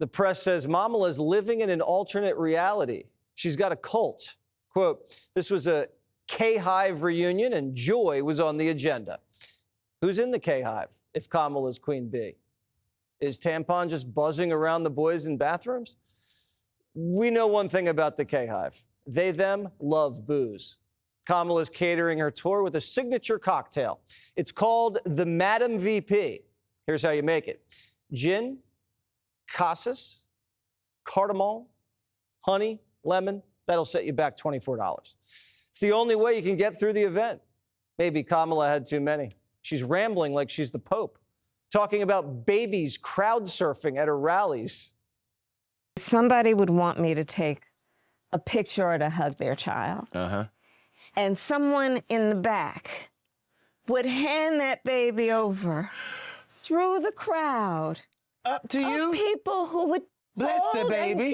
The press says Kamala is living in an alternate reality. She's got a cult. Quote, this was a K-Hive reunion and joy was on the agenda. Who's in the K-Hive if Kamala's Queen Bee? Is tampon just buzzing around the boys in bathrooms? We know one thing about the K-Hive. They, them, love booze. Kamala's catering her tour with a signature cocktail. It's called the Madam VP. Here's how you make it. Gin, cassis, cardamom, honey, lemon. That'll set you back $24. It's the only way you can get through the event. Maybe Kamala had too many. She's rambling like she's the Pope, talking about babies crowd surfing at her rallies. Somebody would want me to take a picture or to hug their child. And someone in the back would hand that baby over through the crowd. Up to you. People who would bless the baby.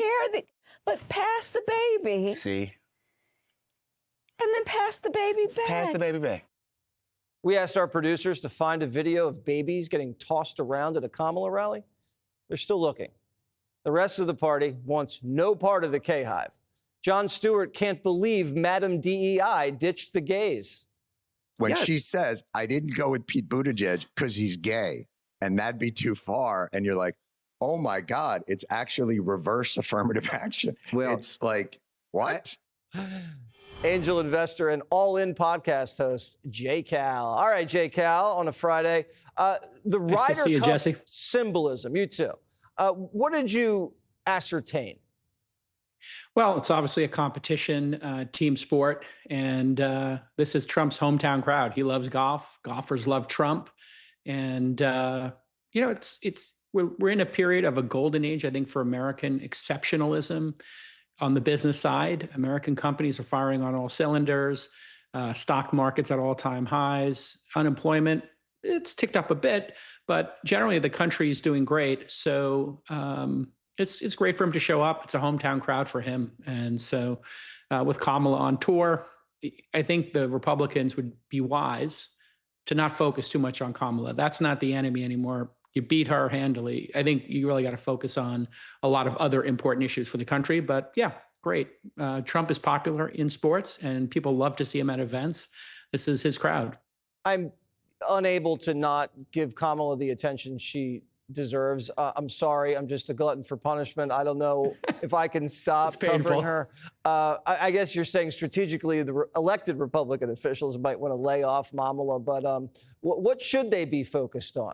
But pass the baby. See? And then pass the baby back. Pass the baby back. We asked our producers to find a video of babies getting tossed around at a Kamala rally. They're still looking. The rest of the party wants no part of the K-Hive. Jon Stewart can't believe Madam DEI ditched the gays. When she says, I didn't go with Pete Buttigieg because he's gay, and that'd be too far. And you're like, oh my God, it's actually reverse affirmative action. Well, it's like, what? Angel investor and all-in podcast host, Jay Cal. All right, Jay Cal, on a Friday. The Nice to Ryder see you, Cup Jesse. symbolism, you too. What did you ascertain? Well, it's obviously a competition, team sport, and this is Trump's hometown crowd. He loves golf. Golfers love Trump, and we're in a period of a golden age, I think, for American exceptionalism on the business side. American companies are firing on all cylinders. Stock markets at all-time highs. Unemployment, it's ticked up a bit, but generally the country is doing great. So it's great for him to show up. It's a hometown crowd for him. And so with Kamala on tour, I think the Republicans would be wise to not focus too much on Kamala. That's not the enemy anymore. You beat her handily. I think you really got to focus on a lot of other important issues for the country. But yeah, great. Trump is popular in sports and people love to see him at events. This is his crowd. I'm unable to not give Kamala the attention she deserves. I'm sorry. I'm just a glutton for punishment. I don't know if I can stop covering her. I guess you're saying strategically the elected Republican officials might want to lay off Kamala, but what should they be focused on?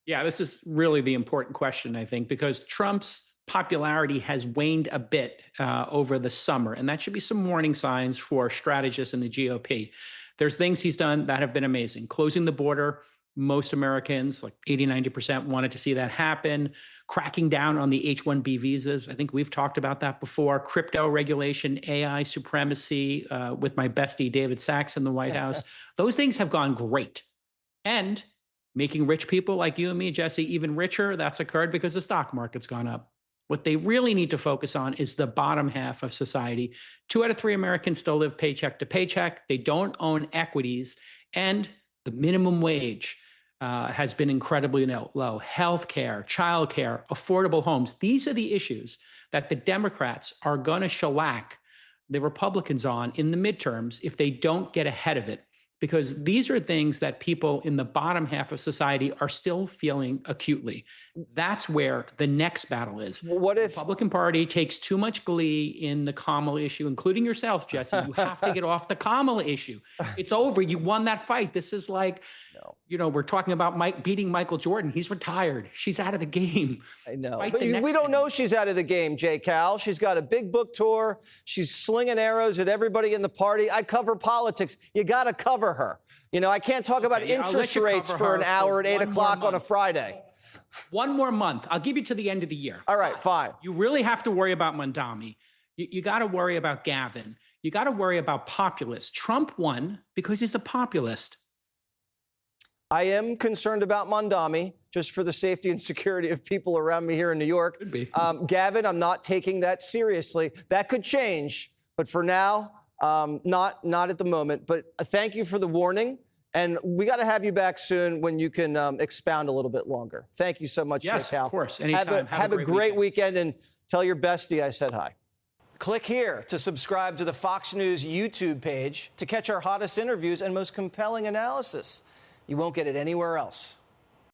Yeah, this is really the important question, I think, because Trump's popularity has waned a bit over the summer, and that should be some warning signs for strategists in the GOP. There's things he's done that have been amazing. Closing the border, most Americans, like 80, 90%, wanted to see that happen. Cracking down on the H-1B visas. I think we've talked about that before. Crypto regulation, AI supremacy with my bestie David Sachs in the White House. Those things have gone great. And making rich people like you and me, Jesse, even richer, that's occurred because the stock market's gone up. What they really need to focus on is the bottom half of society. 2 out of 3 Americans still live paycheck to paycheck. They don't own equities. And the minimum wage has been incredibly low. Healthcare, childcare, affordable homes. These are the issues that the Democrats are going to shellac the Republicans on in the midterms if they don't get ahead of it. Because these are things that people in the bottom half of society are still feeling acutely. That's where the next battle is. What if the Republican Party takes too much glee in the Kamala issue, including yourself, Jesse? You have to get off the Kamala issue. It's over. You won that fight. This is like, we're talking about beating Michael Jordan. He's retired. She's out of the game. I know. But we don't know she's out of the game, Jay Cal. She's got a big book tour. She's slinging arrows at everybody in the party. I cover politics. You got to cover her. I can't talk about interest rates for an hour at 8 o'clock on a Friday. One more month. I'll give you to the end of the year. All right, fine. You really have to worry about Mondami. You got to worry about Gavin. You got to worry about populists. Trump won because he's a populist. I am concerned about Mondami, just for the safety and security of people around me here in New York. Could be. Gavin, I'm not taking that seriously. That could change, but for now, not at the moment. But thank you for the warning. And we got to have you back soon when you can expound a little bit longer. Thank you so much, Yes, Cal. of course. Anytime. Have a great weekend and tell your bestie I said hi. Click here to subscribe to the Fox News YouTube page to catch our hottest interviews and most compelling analysis. You won't get it anywhere else.